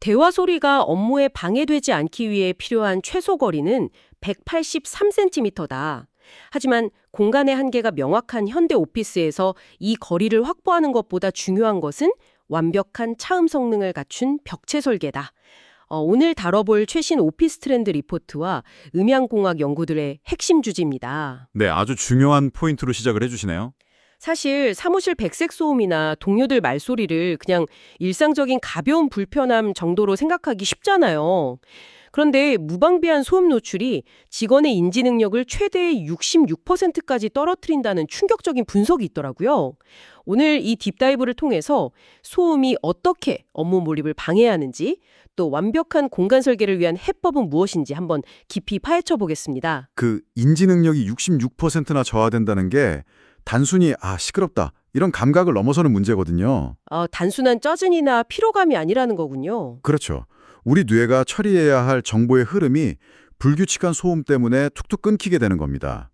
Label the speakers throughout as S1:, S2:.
S1: 대화 소리가 업무에 방해되지 않기 위해 필요한 최소 거리는 183cm다. 하지만 공간의 한계가 명확한 현대 오피스에서 이 거리를 확보하는 것보다 중요한 것은 완벽한 차음 성능을 갖춘 벽체 설계다. 오늘 다뤄볼 최신 오피스 트렌드 리포트와 음향공학 연구들의 핵심 주제입니다.
S2: 네, 아주 중요한 포인트로 시작을 해주시네요.
S1: 사실 사무실 백색 소음이나 동료들 말소리를 그냥 일상적인 가벼운 불편함 정도로 생각하기 쉽잖아요. 그런데 무방비한 소음 노출이 직원의 인지 능력을 최대 66%까지 떨어뜨린다는 충격적인 분석이 있더라고요. 오늘 이 딥다이브를 통해서 소음이 어떻게 업무 몰입을 방해하는지, 또 완벽한 공간 설계를 위한 해법은 무엇인지 한번 깊이 파헤쳐 보겠습니다.
S2: 그 인지 능력이 66%나 저하된다는 게 단순히 시끄럽다 이런 감각을 넘어서는 문제거든요.
S1: 단순한 짜증이나 피로감이 아니라는 거군요.
S2: 그렇죠. 우리 뇌가 처리해야 할 정보의 흐름이 불규칙한 소음 때문에 툭툭 끊기게 되는 겁니다.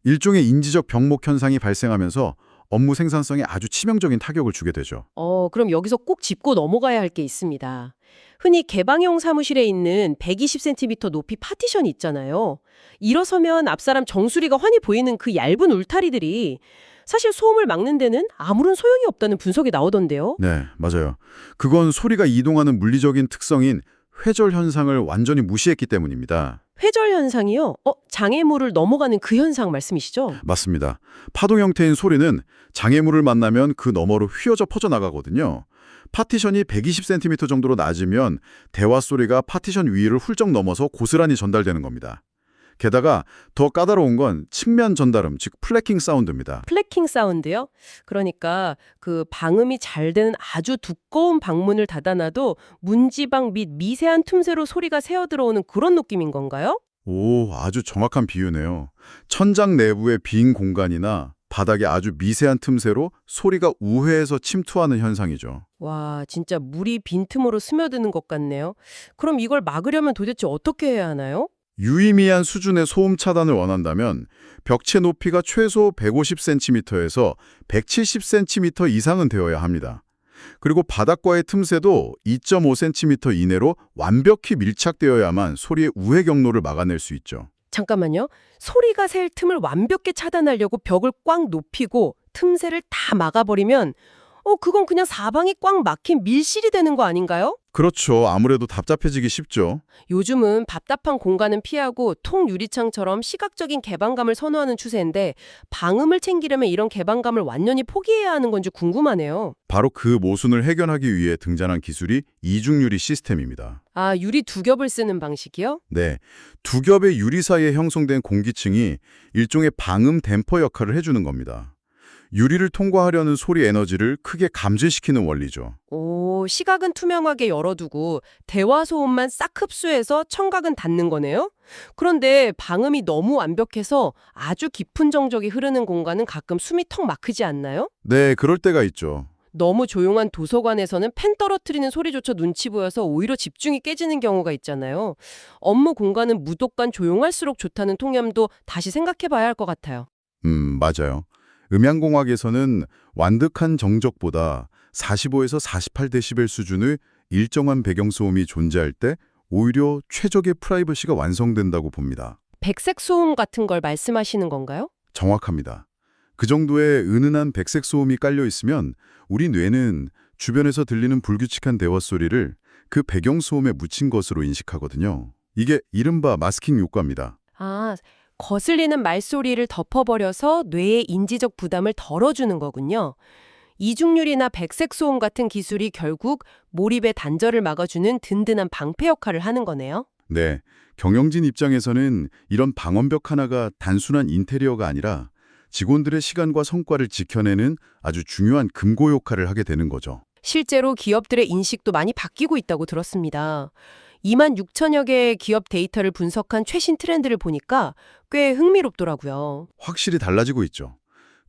S2: 일종의 인지적 병목 현상이 발생하면서 업무 생산성에 아주 치명적인 타격을 주게 되죠.
S1: 그럼 여기서 꼭 짚고 넘어가야 할 게 있습니다. 흔히 개방형 사무실에 있는 120cm 높이 파티션이 있잖아요. 일어서면 앞사람 정수리가 훤히 보이는 그 얇은 울타리들이 사실 소음을 막는 데는 아무런 소용이 없다는 분석이 나오던데요.
S2: 네, 맞아요. 그건 소리가 이동하는 물리적인 특성인 회절 현상을 완전히 무시했기 때문입니다.
S1: 회절 현상이요? 장애물을 넘어가는 그 현상 말씀이시죠?
S2: 맞습니다. 파동 형태인 소리는 장애물을 만나면 그 너머로 휘어져 퍼져나가거든요. 파티션이 120cm 정도로 낮으면 대화 소리가 파티션 위를 훌쩍 넘어서 고스란히 전달되는 겁니다. 게다가 더 까다로운 건 측면 전달음, 즉 플래킹 사운드입니다.
S1: 플래킹 사운드요? 그러니까 그 방음이 잘 되는 아주 두꺼운 방문을 닫아놔도 문지방 및 미세한 틈새로 소리가 새어 들어오는 그런 느낌인 건가요?
S2: 오, 아주 정확한 비유네요. 천장 내부의 빈 공간이나 바닥에 아주 미세한 틈새로 소리가 우회해서 침투하는 현상이죠.
S1: 와, 진짜 물이 빈틈으로 스며드는 것 같네요. 그럼 이걸 막으려면 도대체 어떻게 해야 하나요?
S2: 유의미한 수준의 소음 차단을 원한다면 벽체 높이가 최소 150cm에서 170cm 이상은 되어야 합니다. 그리고 바닥과의 틈새도 2.5cm 이내로 완벽히 밀착되어야만 소리의 우회 경로를 막아낼 수 있죠.
S1: 잠깐만요. 소리가 셀 틈을 완벽히 차단하려고 벽을 꽉 높이고 틈새를 다 막아버리면 그건 그냥 사방이 꽉 막힌 밀실이 되는 거 아닌가요?
S2: 그렇죠. 아무래도 답답해지기 쉽죠.
S1: 요즘은 답답한 공간은 피하고 통유리창처럼 시각적인 개방감을 선호하는 추세인데 방음을 챙기려면 이런 개방감을 완전히 포기해야 하는 건지 궁금하네요.
S2: 바로 그 모순을 해결하기 위해 등장한 기술이 이중유리 시스템입니다.
S1: 유리 두 겹을 쓰는 방식이요?
S2: 네, 두 겹의 유리 사이에 형성된 공기층이 일종의 방음 댐퍼 역할을 해주는 겁니다. 유리를 통과하려는 소리 에너지를 크게 감지시키는 원리죠.
S1: 시각은 투명하게 열어두고 대화 소음만 싹 흡수해서 청각은 닫는 거네요? 그런데 방음이 너무 완벽해서 아주 깊은 정적이 흐르는 공간은 가끔 숨이 턱 막히지 않나요?
S2: 네, 그럴 때가 있죠.
S1: 너무 조용한 도서관에서는 펜 떨어뜨리는 소리조차 눈치 보여서 오히려 집중이 깨지는 경우가 있잖아요. 업무 공간은 무독간 조용할수록 좋다는 통념도 다시 생각해 봐야 할 것 같아요.
S2: 맞아요. 음향공학에서는 완득한 정적보다 45에서 48데시벨 수준의 일정한 배경소음이 존재할 때 오히려 최적의 프라이버시가 완성된다고 봅니다.
S1: 백색 소음 같은 걸 말씀하시는 건가요?
S2: 정확합니다. 그 정도의 은은한 백색 소음이 깔려 있으면 우리 뇌는 주변에서 들리는 불규칙한 대화 소리를 그 배경소음에 묻힌 것으로 인식하거든요. 이게 이른바 마스킹 효과입니다.
S1: 거슬리는 말소리를 덮어버려서 뇌의 인지적 부담을 덜어주는 거군요. 이중유리나 백색 소음 같은 기술이 결국 몰입의 단절을 막아주는 든든한 방패 역할을 하는 거네요.
S2: 네, 경영진 입장에서는 이런 방언벽 하나가 단순한 인테리어가 아니라 직원들의 시간과 성과를 지켜내는 아주 중요한 금고 역할을 하게 되는 거죠.
S1: 실제로 기업들의 인식도 많이 바뀌고 있다고 들었습니다. 2만 6천여 개의 기업 데이터를 분석한 최신 트렌드를 보니까 꽤 흥미롭더라고요.
S2: 확실히 달라지고 있죠.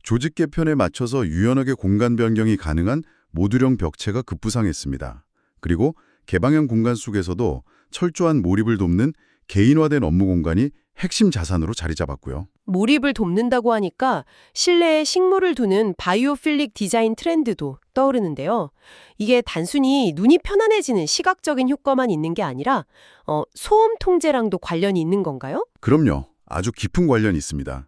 S2: 조직 개편에 맞춰서 유연하게 공간 변경이 가능한 모듈형 벽체가 급부상했습니다. 그리고 개방형 공간 속에서도 철저한 몰입을 돕는 개인화된 업무 공간이 핵심 자산으로 자리 잡았고요.
S1: 몰입을 돕는다고 하니까 실내에 식물을 두는 바이오필릭 디자인 트렌드도 떠오르는데요. 이게 단순히 눈이 편안해지는 시각적인 효과만 있는 게 아니라 소음 통제랑도 관련이 있는 건가요?
S2: 그럼요. 아주 깊은 관련이 있습니다.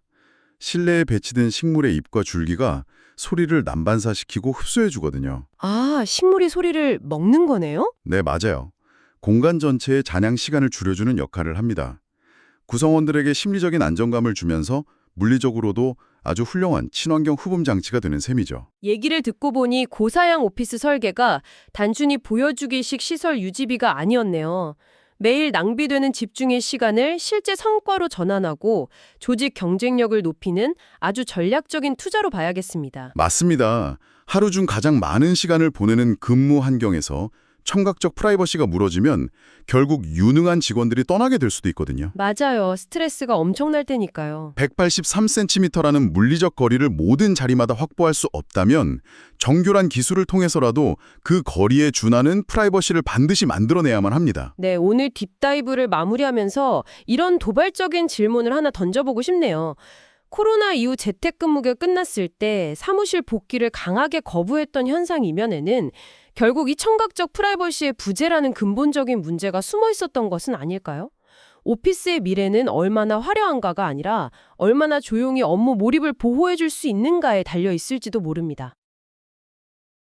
S2: 실내에 배치된 식물의 잎과 줄기가 소리를 남반사시키고 흡수해주거든요.
S1: 아, 식물이 소리를 먹는 거네요?
S2: 네, 맞아요. 공간 전체의 잔향 시간을 줄여주는 역할을 합니다. 구성원들에게 심리적인 안정감을 주면서 물리적으로도 아주 훌륭한 친환경 흡음 장치가 되는 셈이죠.
S1: 얘기를 듣고 보니 고사양 오피스 설계가 단순히 보여주기식 시설 유지비가 아니었네요. 매일 낭비되는 집중의 시간을 실제 성과로 전환하고 조직 경쟁력을 높이는 아주 전략적인 투자로 봐야겠습니다.
S2: 맞습니다. 하루 중 가장 많은 시간을 보내는 근무 환경에서 청각적 프라이버시가 무너지면 결국 유능한 직원들이 떠나게 될 수도 있거든요.
S1: 맞아요. 스트레스가 엄청날 테니까요.
S2: 183cm라는 물리적 거리를 모든 자리마다 확보할 수 없다면 정교한 기술을 통해서라도 그 거리에 준하는 프라이버시를 반드시 만들어내야만 합니다.
S1: 네, 오늘 딥다이브를 마무리하면서 이런 도발적인 질문을 하나 던져보고 싶네요. 코로나 이후 재택근무가 끝났을 때 사무실 복귀를 강하게 거부했던 현상 이면에는 결국 이 청각적 프라이버시의 부재라는 근본적인 문제가 숨어 있었던 것은 아닐까요? 오피스의 미래는 얼마나 화려한가가 아니라 얼마나 조용히 업무 몰입을 보호해 줄 수 있는가에 달려 있을지도 모릅니다.